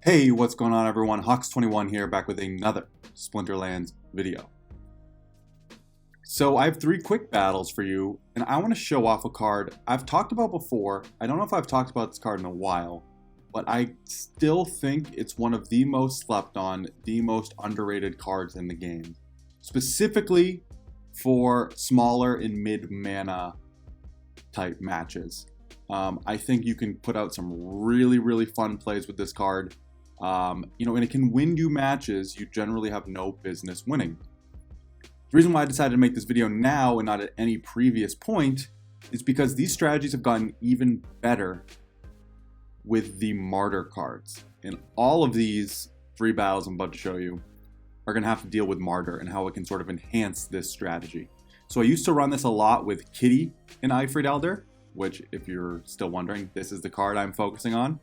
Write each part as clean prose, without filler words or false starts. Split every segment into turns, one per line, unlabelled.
Hey, what's going on everyone? Hawks21 here, back with another Splinterlands video. So I have 3 quick battles for you, and I want to show off a card I've talked about before. I don't know if I've talked about this card in a while, but I still think it's one of the most slept on, the most underrated cards in the game. Specifically for smaller and mid-mana type matches. I think you can put out some really fun plays with this card. And it can win you matches you generally have no business winning. The reason why I decided to make this video now and not at any previous point is because these strategies have gotten even better with the martyr cards. And all of these 3 battles I'm about to show you are going to have to deal with martyr and how it can sort of enhance this strategy. So I used to run this a lot with Kitty and Efreet Elder, which, if you're still wondering, this is the card I'm focusing on.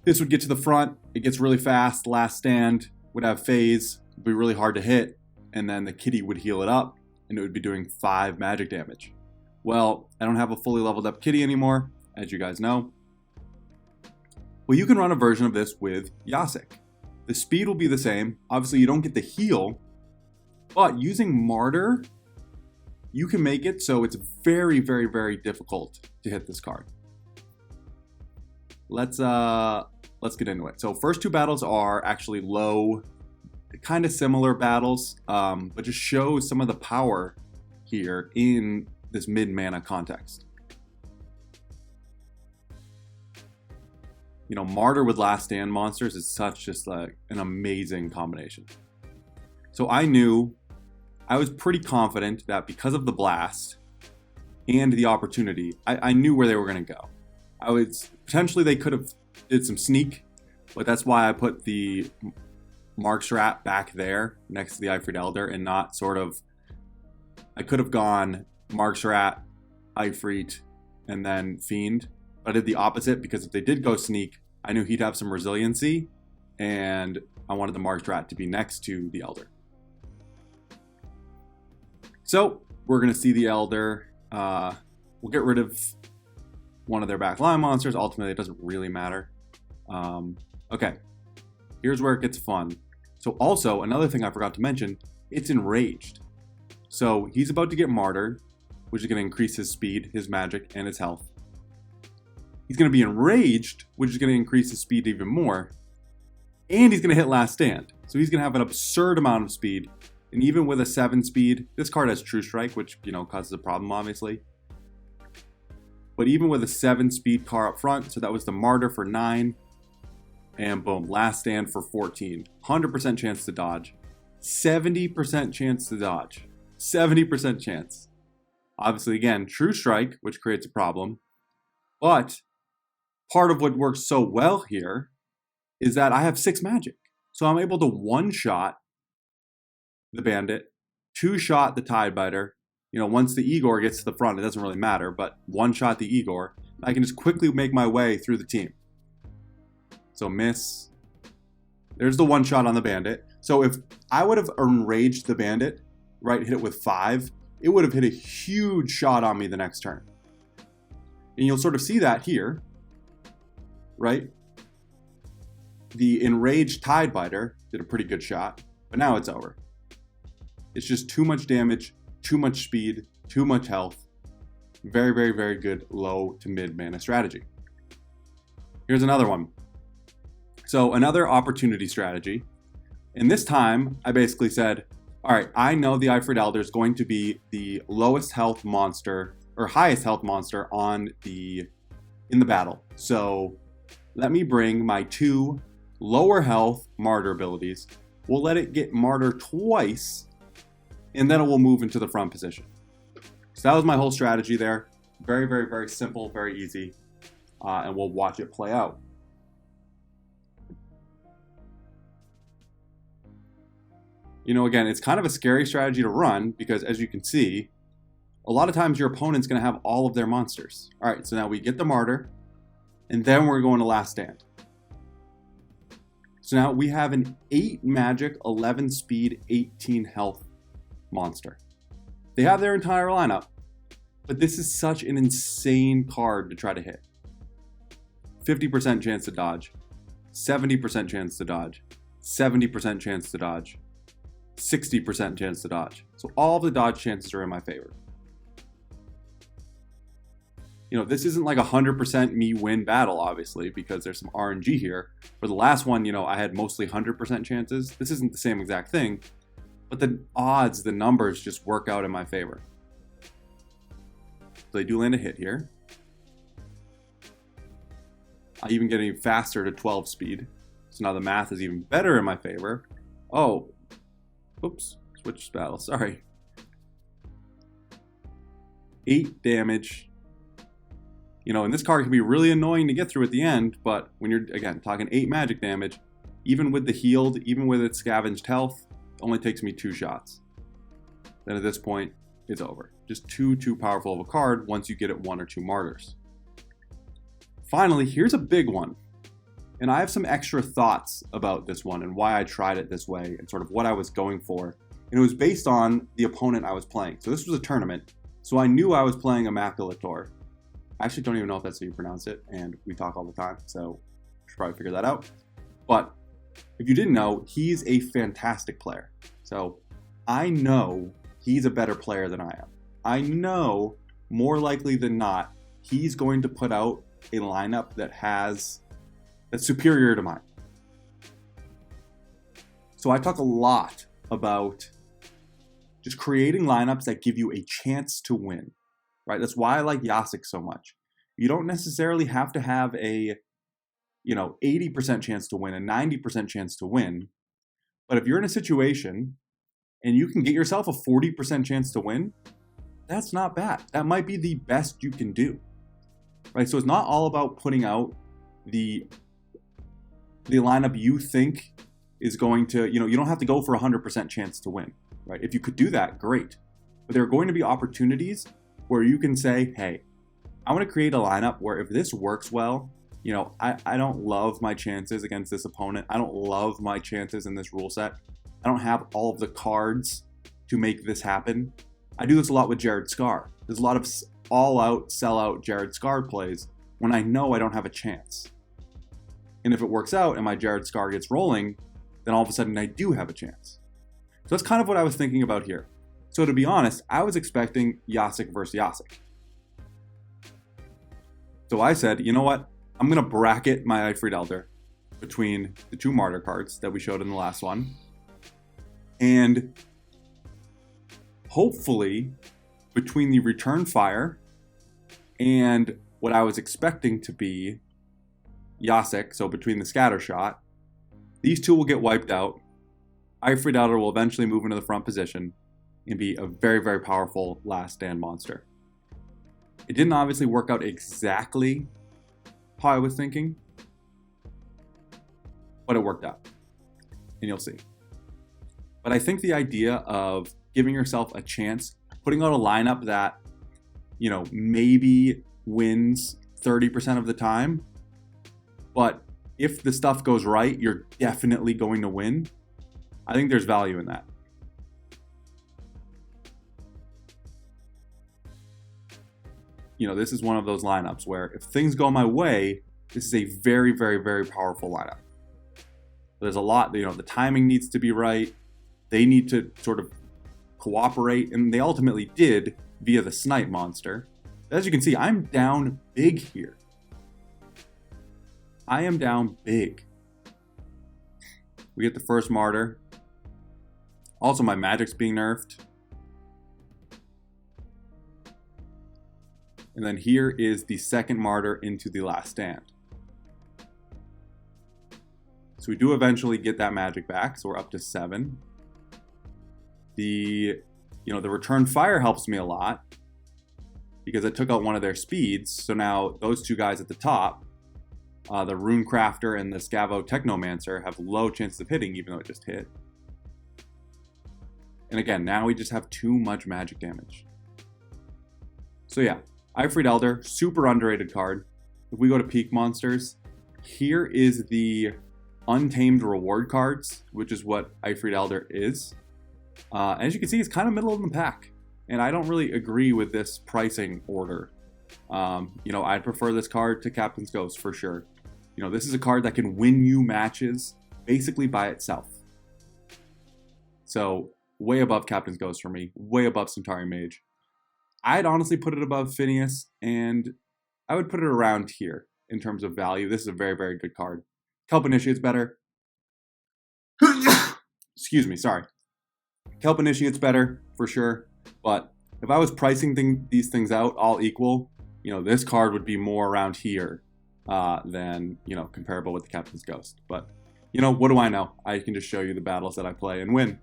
This would get to the front, it gets really fast, last stand, would have phase, would be really hard to hit, and then the Kitty would heal it up, and it would be doing 5 magic damage. Well, I don't have a fully leveled up Kitty anymore, as you guys know. Well, you can run a version of this with Yasik. The speed will be the same, obviously you don't get the heal, but using Martyr, you can make it so it's very difficult to hit this card. Let's get into it. So first 2 battles are actually low, kind of similar battles, but just shows some of the power here in this mid-mana context. You know, Martyr with Last Stand monsters is such just like an amazing combination. So I was pretty confident that because of the blast and the opportunity, I knew where they were going to go. Potentially they could have did some sneak, but that's why I put the martyr back there next to the Efreet Elder and not sort of, I could have gone martyr, Efreet, and then Fiend, but I did the opposite because if they did go sneak, I knew he'd have some resiliency and I wanted the martyr to be next to the Elder. So we're going to see the Elder. We'll get rid of one of their backline monsters. Ultimately, it doesn't really matter. Okay, here's where it gets fun. So also, another thing I forgot to mention, it's enraged. So he's about to get martyred, which is going to increase his speed, his magic, and his health. He's going to be enraged, which is going to increase his speed even more. And he's going to hit Last Stand. So he's going to have an absurd amount of speed. And even with a 7 speed, this card has True Strike, which, causes a problem, obviously. But even with a 7 speed car up front, so that was the Martyr for 9. And boom, Last Stand for 14. 100% chance to dodge. 70% chance to dodge. 70% chance. Obviously, again, True Strike, which creates a problem. But part of what works so well here is that I have 6 magic. So I'm able to 1-shot the Bandit, 2-shot the Tidebiter. Once the Igor gets to the front, it doesn't really matter, but 1-shot the Igor, I can just quickly make my way through the team. So miss. There's the 1-shot on the Bandit. So if I would have enraged the Bandit, right, hit it with 5, it would have hit a huge shot on me the next turn. And you'll sort of see that here, right? The enraged Tidebiter did a pretty good shot, but now it's over. It's just too much damage, too much speed, too much health. Very good low to mid mana strategy. Here's another one. So another opportunity strategy. And this time I basically said, all right, I know the Efreet Elder is going to be the lowest health monster or highest health monster in the battle. So let me bring my 2 lower health martyr abilities. We'll let it get martyr twice, and then it will move into the front position. So that was my whole strategy there. Very simple, very easy. And we'll watch it play out. Again, it's kind of a scary strategy to run because, as you can see, a lot of times your opponent's going to have all of their monsters. All right, so now we get the Martyr, and then we're going to Last Stand. So now we have an 8 magic, 11 speed, 18 health monster. They have their entire lineup, but this is such an insane card to try to hit. 50% chance to dodge, 70% chance to dodge, 70% chance to dodge, 60% chance to dodge. So all of the dodge chances are in my favor. You know, this isn't like 100% me win battle, obviously, because there's some RNG here. For the last one, you know, I had mostly 100% chances. This isn't the same exact thing, but the odds, the numbers just work out in my favor. So they do land a hit here. I even get even faster to 12 speed. So now the math is even better in my favor. Oh, oops, switch battle, sorry. 8 damage. You know, and this card can be really annoying to get through at the end, but when you're, again, talking 8 magic damage, even with the healed, even with its scavenged health, it only takes me 2 shots. Then at this point, it's over. Just too powerful of a card once you get it 1 or 2 martyrs. Finally, here's a big one. And I have some extra thoughts about this one and why I tried it this way and sort of what I was going for. And it was based on the opponent I was playing. So this was a tournament. So I knew I was playing Immaculator. I actually don't even know if that's how you pronounce it, and we talk all the time, so I should probably figure that out. But if you didn't know, he's a fantastic player. So I know he's a better player than I am. I know, more likely than not, he's going to put out a lineup that's superior to mine. So I talk a lot about just creating lineups that give you a chance to win. Right? That's why I like Yasik so much. You don't necessarily have to have a, 80% chance to win, a 90% chance to win. But if you're in a situation and you can get yourself a 40% chance to win, that's not bad. That might be the best you can do. Right? So it's not all about putting out the lineup you think is going to, you don't have to go for a 100% chance to win. Right? If you could do that, great. But there are going to be opportunities where you can say, hey, I want to create a lineup where if this works well, I don't love my chances against this opponent. I don't love my chances in this rule set. I don't have all of the cards to make this happen. I do this a lot with Jared Scar. There's a lot of all-out, sell-out Jared Scar plays when I know I don't have a chance. And if it works out and my Jared Scar gets rolling, then all of a sudden I do have a chance. So that's kind of what I was thinking about here. So to be honest, I was expecting Yasik versus Yasik. So I said, you know what? I'm going to bracket my Efreet Elder between the 2 martyr cards that we showed in the last one. And hopefully, between the return fire and what I was expecting to be Yasik, so between the scatter shot, these 2 will get wiped out. Efreet Elder will eventually move into the front position and be a very, very powerful last stand monster. It didn't obviously work out exactly how I was thinking, but it worked out, and you'll see. But I think the idea of giving yourself a chance, putting out a lineup that, maybe wins 30% of the time, but if the stuff goes right, you're definitely going to win. I think there's value in that. This is one of those lineups where if things go my way, this is a very, very, very powerful lineup. There's a lot, the timing needs to be right. They need to sort of cooperate, and they ultimately did via the snipe monster. As you can see, I'm down big here. I am down big. We get the first martyr. Also, my magic's being nerfed. And then here is the second martyr into the last stand. So we do eventually get that magic back, so we're up to 7. The return fire helps me a lot because I took out one of their speeds. So now those 2 guys at the top, the Rune Crafter and the Scavo Technomancer, have low chances of hitting, even though it just hit. And again, now we just have too much magic damage. So yeah, Efreet Elder, super underrated card. If we go to peak monsters, here is the untamed reward cards, which is what Efreet Elder is. As you can see, it's kind of middle of the pack, and I don't really agree with this pricing order. I'd prefer this card to Captain's Ghost for sure. You know, this is a card that can win you matches basically by itself. So way above Captain's Ghost for me, way above Centauri Mage. I'd honestly put it above Phineas, and I would put it around here in terms of value. This is a very, very good card. Kelp Initiate's better. Excuse me, sorry. Kelp Initiate's better, for sure. But if I was pricing these things out all equal, you know, this card would be more around here than, you know, comparable with the Captain's Ghost. But, you know, what do I know? I can just show you the battles that I play and win.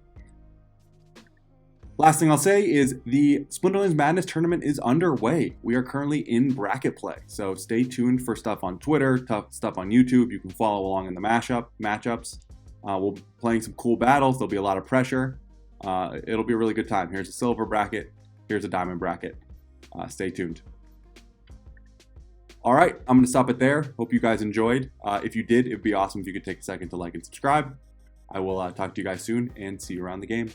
Last thing I'll say is the Splinterlands Madness tournament is underway. We are currently in bracket play, so stay tuned for stuff on Twitter, stuff on YouTube. You can follow along in the matchups. We'll be playing some cool battles. There'll be a lot of pressure. It'll be a really good time. Here's a silver bracket. Here's a diamond bracket. Stay tuned. All right, I'm going to stop it there. Hope you guys enjoyed. If you did, it'd be awesome if you could take a second to like and subscribe. I will talk to you guys soon and see you around the game.